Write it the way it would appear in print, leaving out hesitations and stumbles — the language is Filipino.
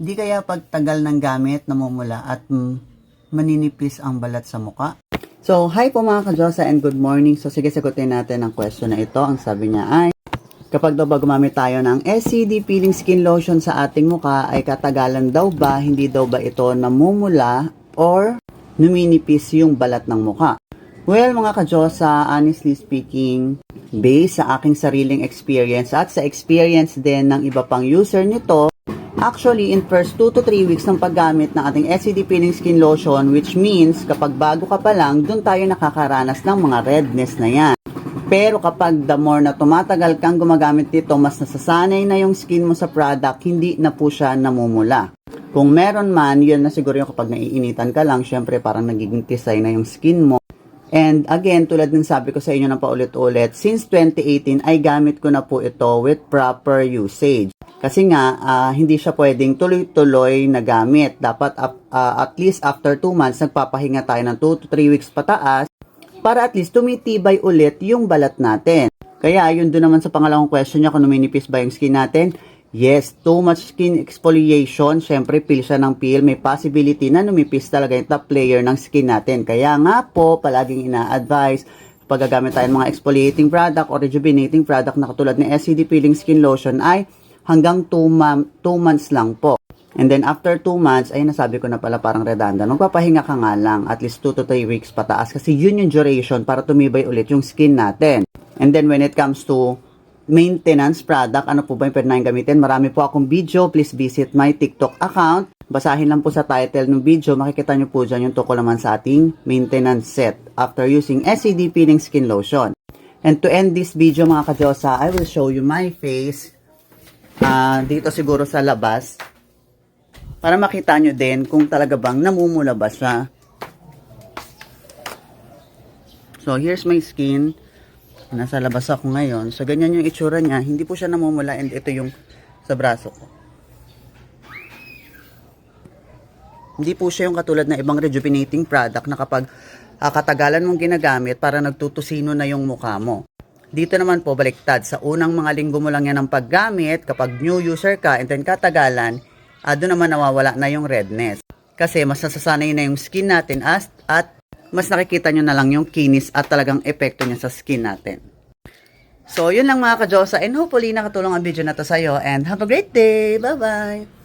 Di kaya pagtagal ng gamit namumula at maninipis ang balat sa muka? So, hi po mga ka-Diyosa and good morning. So, sige sagutin natin ang question na ito. Ang sabi niya ay, kapag daw ba gumamit tayo ng SCD Peeling Skin Lotion sa ating muka ay katagalan daw ba, hindi daw ba ito namumula or numinipis yung balat ng muka? Well mga ka-Diyosa, honestly speaking, based sa aking sariling experience at sa experience din ng iba pang user nito, actually, in first 2 to 3 weeks ng paggamit ng ating SCD Peeling Skin Lotion, which means kapag bago ka pa lang, dun tayo nakakaranas ng mga redness na yan. Pero kapag the more na tumatagal kang gumagamit dito, mas nasasanay na yung skin mo sa product, hindi na po siya namumula. Kung meron man, yun na siguro yung kapag naiinitan ka lang, syempre parang nagiging tisay na yung skin mo. And again, tulad ng sabi ko sa inyo ng paulit-ulit, since 2018 ay gamit ko na po ito with proper usage. Kasi nga, hindi siya pwedeng tuloy-tuloy na gamit. Dapat at least after 2 months, nagpapahinga tayo ng 2 to 3 weeks pataas para at least tumitibay ulit yung balat natin. Kaya yun doon naman sa pangalawang question niya kung numinipis ba yung skin natin. Yes, too much skin exfoliation, syempre peel siya ng peel, may possibility na numipis talaga yung top layer ng skin natin. Kaya nga po, palaging ina-advise, pag gagamit tayo ng mga exfoliating product or rejuvenating product na katulad ng SCD Peeling Skin Lotion ay hanggang 2 months lang po. And then after 2 months, ay nasabi ko na pala parang redundant, magpapahinga ka nga lang, at least 2 to 3 weeks pataas kasi yun yung duration para tumibay ulit yung skin natin. And then when it comes to maintenance product, ano po ba yung pwede natin gamitin? Marami po akong video. Please visit my TikTok account. Basahin lang po sa title ng video. Makikita nyo po dyan yung tukol naman sa ating maintenance set after using SCD Peeling Skin Lotion. And to end this video mga ka-Diyosa, I will show you my face dito siguro sa labas para makita nyo din kung talaga bang namumula ba siya. So here's my skin. Nasa labas ako ngayon. So, ganyan yung itsura niya. Hindi po siya namumula and ito yung sa braso ko. Hindi po siya yung katulad na ibang rejuvenating product na kapag katagalan mong ginagamit para nagtutusino na yung mukha mo. Dito naman po, baliktad. Sa unang mga linggo mo lang yan ng paggamit, kapag new user ka and then katagalan, doon naman nawawala na yung redness. Kasi mas nasasanay na yung skin natin at mas nakikita nyo na lang yung kinis at talagang epekto niya sa skin natin. So, yun lang mga ka-Diyosa and hopefully nakatulong ang video na to sa'yo and have a great day! Bye-bye!